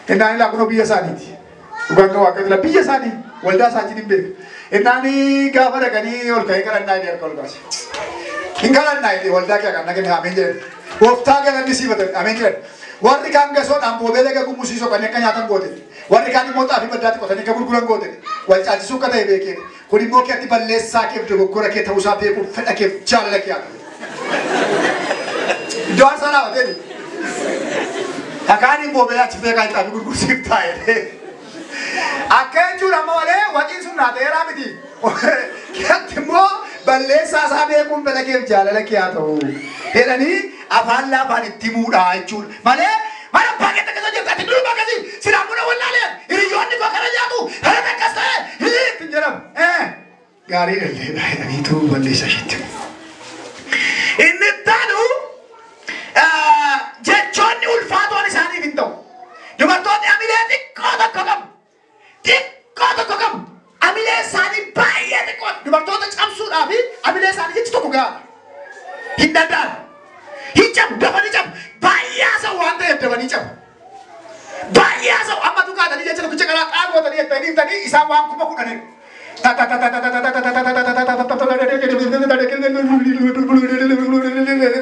[SPEAKER 1] hinnaani laakunoo biyya isaaniiti dhugaan kan waaqayyo biyya isaanii waldaa isaatiin hin beeku hinnaani gaafa dhaqanii ol ka'ee kadhannaa inni harka ol baase hin kadhannaa inni waldaa kee kan nagani ameen jedhan woftaa galanni siifatan ameen jedhan warri kaan gasoodhaan boobee laga gumuusii soqanii akka nyaatan goote warri kaan immoo xaafii baddaatti qotanii akka gurguran goote wal caalchisuu akka ta'e beekeen kun immoo keetti balleessaa keef dogoggora kee ta'uusaa beekuuf fedha keef jaalala kee haadha iddoo aarsaa dhaabateeni akaaniin boobee achi beekaa xaafii gurgursiif taa'e akka jechuudha amma malee waxiin sun naateeraa miti keetti immoo balleessaa isaa beekuun fedha keef jaalala kee haa ta'u jedhanii afaan laafaan itti muudhaa jechuudha malee mana baay'eetti keessa jirtu ati duruma akkasii sinaamuna wallaaleen hiriyoonni koo kana nyaatu harama akkas ta'e hiriitti jedhamu gaarii dhalleedha jedhaniitu balleessa isheetti inni taanu jechoonni ulfaatoon isaaniif hin ta'u dubartoonni amilee xiqqoo tokko qabu amilee isaanii baay'ee xiqqoo dubartoota cabsuudhaa fi amilee isaanii jechi tokko gaara hin danda'an hin cabu dafanii cabu baay'ee haasa'u waan ta'eef dafanii cabu baay'ee haasa'u amma tukaatanii jecha tokkicha karaa xaagootanii jettanii hiftanii isaan waan kuma kudhanii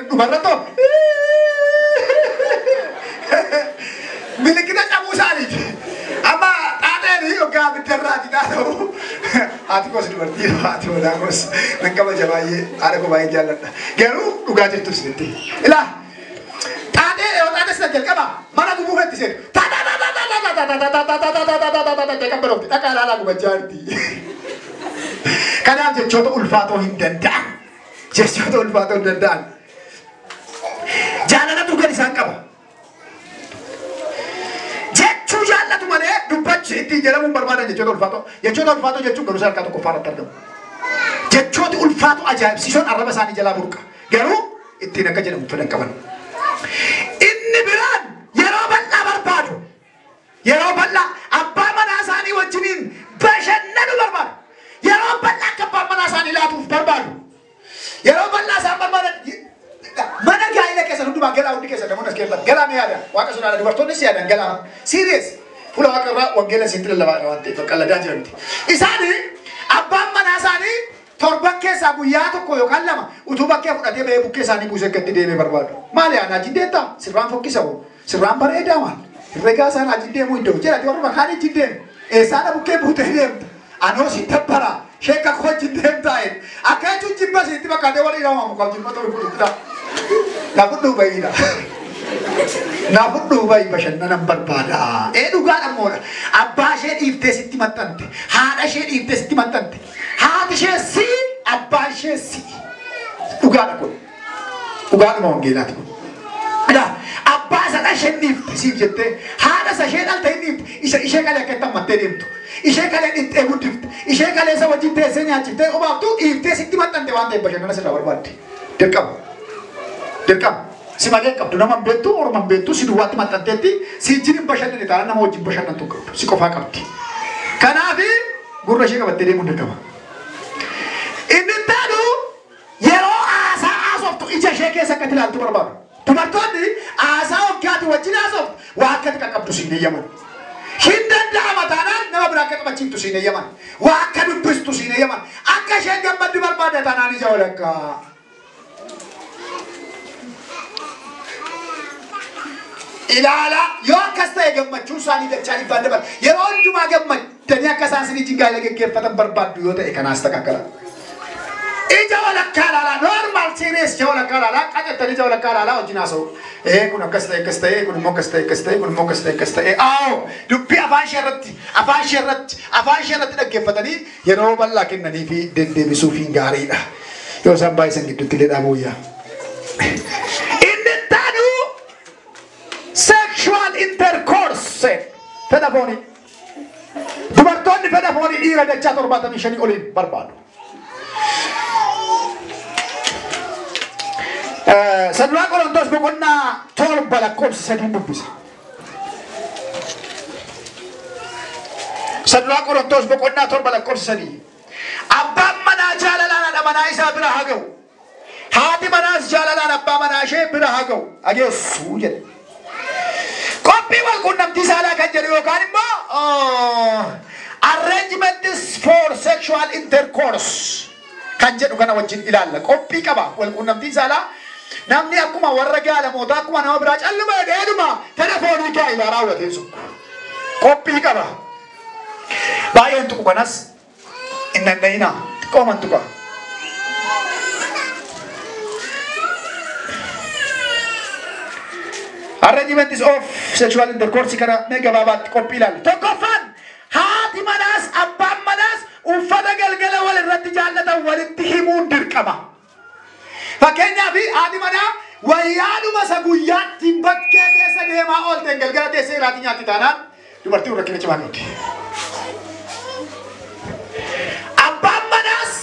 [SPEAKER 1] dhumarrattoo milikkita cabuu isaaniiti amma xaaxeen yookaan abiddarraati taata'u haati koos dubartii haati walaa koos nan kabaja baay'ee haadha koo baay'ee jaalladha garuu dhugaa jirtu sitti ilaa xaaxee yoo xaaxee sina jalqaba mana gubuu fetti seetu qabbaroofti dhaqaa ilaalaa gubachaa jirti kanaaf jechoota ulfaatoo hin danda'an jechoota ulfaatoo hin danda'an jaalalatu gad isaan qaba jechuu jaallatu malee dubbachi ittiin jedhamuun barbaadan jechoota ulfaatoo jechuun garuu sadarkaa tokko faarratti argamu jechooti ulfaatoo ajaa'ibsiisoon arraba isaanii jalaa burqa garuu ittiin akka jedhamu fedhan qaban inni biraan yeroo bal'aa barbaadu yeroo bal'aa abbaa manaa isaanii wajjiniin bashannanu barbaadu yeroo bal'aa akka abbaan manaa isaanii laatuuf barbaadu yeroo bal'aa isaan barbaadan mana gaa'ila keessa hundumaa galaa hundi keessa namoonni as keessatti galaa ni yaada waaqa sunaadha dubartoonnis yaadan galaa serious fuula waaqa irraa wangeela isiin lallabaadha waan ta'eef qalladaa jiranti isaanii abbaan manaa isaanii torban keessaa guyyaa tokko yookaan lama utuu bakkee fudhatee ba'ee bukkee isaanii buusee akkatti deemee barbaadu maali aanaa jiddeetta sirraan fokkisa'u sirraan bareedaa maal herregaa isaan ajji deemuu hin ta'u jedhati warra makaan ijji deemu eessaadha bukkee buutee deemta anoo si tabbara sheeka kochi deemtaa'e akka jechuun jibba sitti bakka walii nama mukaa jibba ta'u fudhudha. Na fudhu bayiidha. Na fudhu bayi bashannanan barbaada. Dhugaadha moora. Abbaa ishee dhiiftee sitti maxxante. Haadha ishee dhiiftee sitti maxxante. Haati ishee si abbaan ishee si. Dhugaadha kun. Dhugaadhuma wangeelaati kun. Abbaa sana ishee dhiifte siif jettee haadha isa ishee dhaltee dhiifte ishee kalee akka itti ammattee deemtu. Ishee kalee dhiiftee guddifte. Ishee kalee isa wajjin teessee nyaachiftee obaaftu dhiiftee sitti maxxante waan ta'eef bashannana sirraa barbaadde. Dirqama. Dirqama. Si malee qabdu nama beektu orman beektu si duwwaatti maxxanteetti si jinin bashannane taana nama wajjin bashannantu qabdu si qofaa qabdi. Kanaaf gurra ishee qabattee deemuun dirqama. Inni taanu yeroo aasaa haasoftu ija ishee keessa akka ilaaltu barbaadu. Dubartoonni aasaa hoggaatu wajjin haasoftu waa akkati qaqqabdu siin eeyyaman. Hin danda'ama taanaan nama biraa akka qabachiiftu siin eeyyaman. Waa akka dubbistu siin eeyyaman. Akka isheen gammaddu barbaadde taanaan ija walakkaa. Ilaala yoo akkas ta'e gammachuun isaanii dachaa dhibbaan dabar yeroo hundumaa gammadanii akka isaan sinii jingaalee geggeeffatan barbaaddu yoo ta'e kanaas takakkala. Ija walakkaa ilaalaa normal serious ija walakkaa ilaalaa qacattanii ija walakkaa ilaalaa wajjin haasa'u. Kun akkas ta'e kun immoo akkas ta'e kun immoo akkas ta'e. Dubbii afaan ishee irratti dhaggeeffatanii yeroo bal'aa kennanii fi deddeebisuuf hin gaariidha. Yoo isaan baay'isan gidduutti illee dhaabuyyaa. Sexual intercourse fedha foonii dubartoonni fedha foonii dhiira dachaa 75 oliin barbaadu. Saduraa Qorontos boqonnaa 7 lakkoofsa 3 dubbisa. Saduraa Qorontos boqonnaa 7 lakkoofsa 3 abbaan manaa jaalalaan haadha manaa isaa bira haa ga'u. Haati manaas jaalalaan abbaa manaa ishee bira haa ga'u. Ageessuu jedhe. Koppii wal quunnamtii saalaa kan jedhu yookaan immoo arrangements for sexual intercourse kan jedhu kana wajjin ilaalla. Qophii qaba wal quunnamtii saalaa namni akkuma warra gaalamootaa akkuma nama biraa calluma dheeduma telefoonii kee ilaa raawwatee sun qophii qaba. Baay'een tuqu kanas hin danda'ina xiqqooman tuqa. Arrangements of sexual intercourse kana mega babaatti qophii ilaalla. Tokkoffaan haati manaas abbaan manaas uffata galgala wal irratti jaallatan walitti himuun dirqama. Fakkeenyaaf haati manaa wayyaadhuma isa guyyaatti bakkee keessa deemaa oolteen galgala teessee irraati nyaatti taanaan dubartiin rakkina cimaa qabdi. Abbaan manaas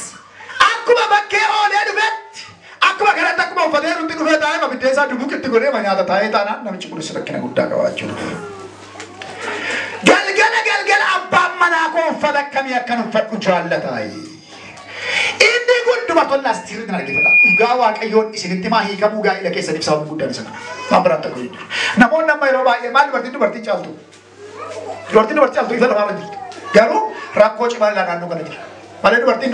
[SPEAKER 1] akkuma bakkee oolee dhufetti akkuma kanatti akkuma uffatee nutti dhufee taa'ee biddeessaa dubuqitti godhee nyaata taa'ee taanaan namichi kunis rakkina guddaa qabaachuudha. Galgala abbaan manaa koo uffata akkamii akkan uffadhu jaallataa. Inni kun dubartoonni as sirriitti argifata. Dhugaa Waaqayyoon isinitti maa hiikamuu gaa'ila keessaniif sababni guddaan isa kana. Waan biraatti akka hin jiru. Namoonni amma yeroo baay'ee maal dubartiin caaltu? Dubartiin caaltu ifa lafaa jirtu. Garuu rakkoo cimaa naannoo kana jira. Malee dubartiin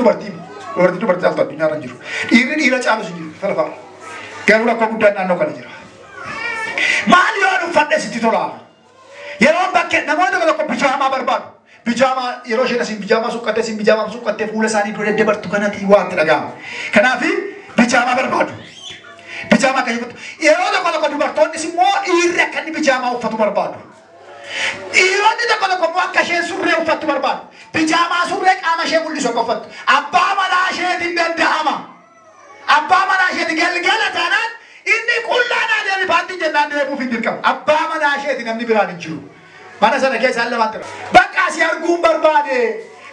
[SPEAKER 1] caaltu addunyaa irra jiru. Dhiirri caalu hin jiru ifa lafaa. Garuu rakkoo guddaan naannoo kana jira. Maal yoo uffadhe sitti tolaa? Yeroo bakkee namoota tokko bijaamaa barbaadu. Bijaamaa yeroo isheen asiin bijaamaa suuqqattee fuula isaanii dura dabartu kanatti waanti dhaga'ama. Kanaaf bijaamaa barbaadu. Bijaamaa akka uffatu. Yeroo tokko dubartoonnis immoo dhiirri akka inni bijaamaa uffatu barbaadu. Dhiironni tokko immoo akka isheen surree uffattu barbaadu. Bijaamaa surree qaama ishee mul'isu akka uffattu. Abbaa manaa isheetiin danda'ama. Abbaa manaa isheetiin galgala taanaan inni qullaanaa deemi paantiin jennaan deemuuf hin dirqamu. Abbaa manaa isheetiin namni biraan hin jiru. Mana sana keessa alla waan ta'e. Bakka asii arguun barbaade,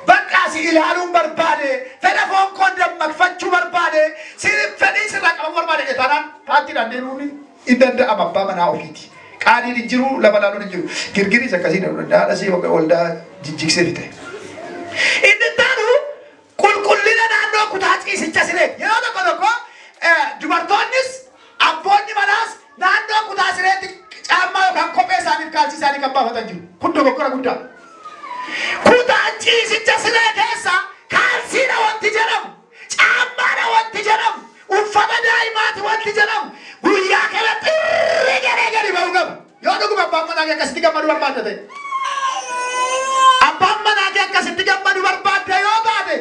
[SPEAKER 1] bakka asii ilaaluun barbaade, telefoon koon dammaqfachuu barbaade, fedhii sirraa qabu barbaade taanaan paantiidhaan deemuun hin danda'ama abbaa manaa ofiiti. Qaadiin hin jiru, lafa laaluun hin jiru. Girgiris akkasii haadha sii waldaa jijjiigsee fite. Inni taanu qulqullina naannoo kutaa ciisicha siree. Yeroo tokko dubartoonnis abboonni manaas naannoo kutaa sireetti caammaa yookaan kophee isaaniif kaalsii isaanii kan baafatan jiru. Kun dogoggora guddaa. Kutaa ciisicha siree keessa kaalsiidha wanti jedhamu, caammaadha wanti jedhamu, uffata daa'imaati wanti jedhamu, guyyaa kanatti gadi ba'uu qaba. Yoo dhuguma abbaan manaa kee akkasitti gammadu barbaadde ta'e. Abbaan manaa kee akkasitti gammadu barbaadde yoo taate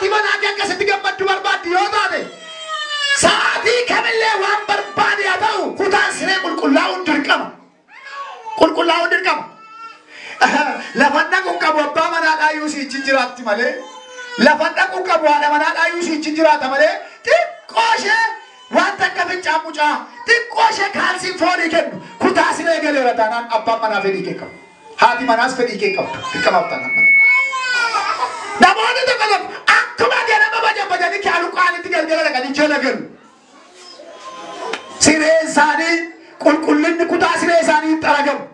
[SPEAKER 1] haati manaa kee akkasitti gammachuu barbaaddi yoo taate sa'aatii kamillee waan barbaade haa ta'u kutaan siree qulqullaa'uun dirqama. Qulqullaa'uun dirqama. Lafan dhaquun qabu abbaa manaadhaa iyyuu sichi jiraatti malee lafan dhaquun qabu haadha manaadhaa iyyuu sichi jiraata malee xiqqoo ishee waan takka fincaan mucaa xiqqoo ishee kaalsiin foonii kennu kutaa siree galeera taanaan abbaan manaa fedhii kee qabu. Haati manaas fedhii kee qabdu. Dirqamaaf taanaan mana. Namoonni tokko tokko akkuma ganama bajabajanii kaaluqaanitti galgala dhaqanii jala galu. Sireen isaanii qulqullinni kutaa siree isaanii xaragamu.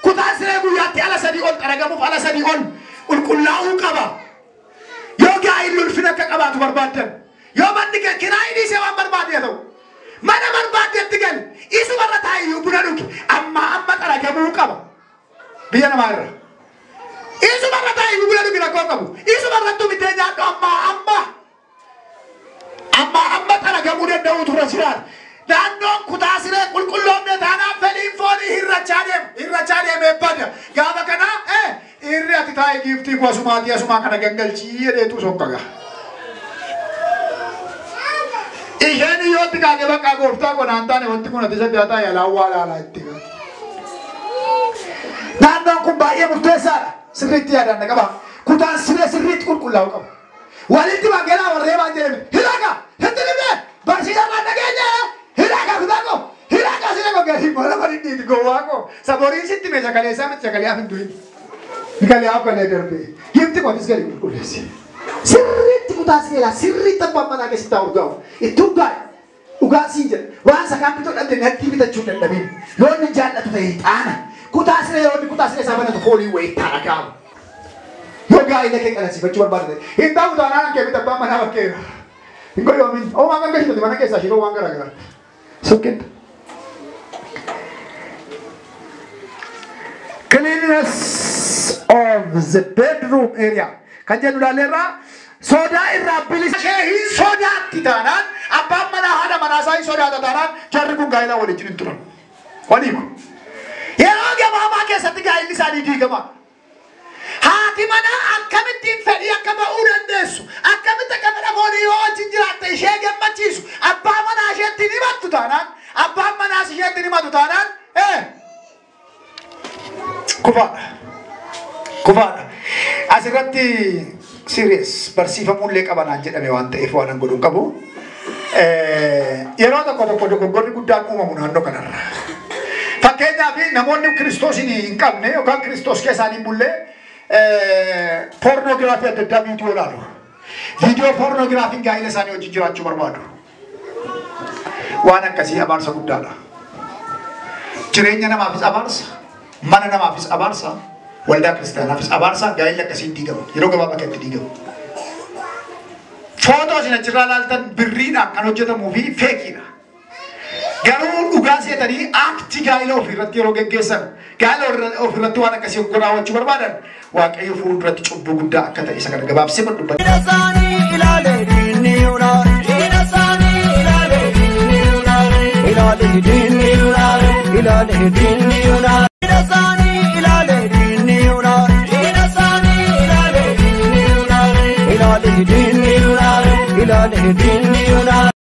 [SPEAKER 1] Kutaa siree guyyaatti ala sadii ol xaragamuuf ala sadii ol qulqullaa'uu qaba. Yoo gaa'illi ulfina akka qabaatu barbaaddan yoo manni kiraayii dhiisee waan barbaade haa ta'u mana barbaadetti gali isuma irra taa'iyyuu buna dhugi amma xaragamuu qaba. Biyya namaa irra isuma irra taa'iyyuu buna dhugi rakkoo qabu isuma irrattuu bitee nyaadhu amma xaragamuu danda'uu turre jiraata. Naannoon kutaa siree qulqulloomne taanaan fedhiin foonii hirrachaa deemee bada. Gaafa kana irri ati taa'ee giiftii kuwasumaatii asumaa kana gangalchii jedheetu sokkaga. Isheen iyyootti kaagee bakka gooftaa qonaan taane wanti kun ati sadii hataa yaalaa awwaalaa itti gaha. Naannoon kun baay'ee murteessaadha. Sirriitti yaadannaa qaba. Kutaan siree sirriitti qulqullaa'uu qaba. Walitti baangeelaa warree waan jedhame hidhaga hitti dhibee barsiisarraa nageenya. Hiraka kutako, hiraka sila ko gari bola bari di gowaako. Sabori sitti me jakale sa me jakale afin duin. Nikale ako ne derbe. Yimti ko disgali kulesi. Sirritti kutasela, sirritti pamana ke sita urgao. Ituga uga sinje. Wa sa kampito dande netti bita chuta dabin. Lo ni jalla to taana. Kutasela sabana to foli we taraka. Yoga ile ke kala sifa chuba barde. Inta udana ke bita pamana ke. Ingo yomin. O manga ke sita mana ke sa shiro wanga raga. Second, cleanliness of the bedroom area. Kanjanu dalera soda irrabilis. Shehi soda titanan. Abba mana hada mana sai soda titanan. Jarri kun gaila wali jirin turan. Wali ko. Yero ge mama ke sati gaili sadi di gama. Haati mana akkamittiin fedhii akka ba'uu dandeessu akkamitti akka fedha foonii yoo wajjin jiraatte ishee gammachiisu abbaa manaa isheetti ni himattu taanaan abbaan manaas isheetti ni himatu taanaan kufaadha. Asirratti serious barsiifamullee qabanaan jedhame waan ta'eef waan an godhuun qabu yeroo tokko dogoggorri guddaan uumamu naannoo kanarra. Fakkeenyaaf namoonni Kiristoosiin hin qabne yookaan Kiristoos keessaanii bullee pornograafii adda addaa viidiyoo ilaalu. Viidiyoo pornograafiin gaa'ila isaanii wajjin jiraachuu barbaadu. Waan akkasii abaarsa guddaadha. Jireenya namaafis abaarsa, mana namaafis abaarsa, waldaa kiristaanaafis abaarsa gaa'illi akkasiin diigamu. Yeroo gabaabaa keessatti diigamu. Footoo isin achirraa ilaaltan birriidhaan kan hojjetamuu fi feekiidha. Garuu dhugaa seetanii aaktii gaa'ila ofirratti yeroo geggeessan gaa'ila ofirratti waan akkasii raawwachuu barbaadan waaqayyo fuulduratti cubbuu guddaa akka ta'e isa kana gabaabsee dubbata. Ilale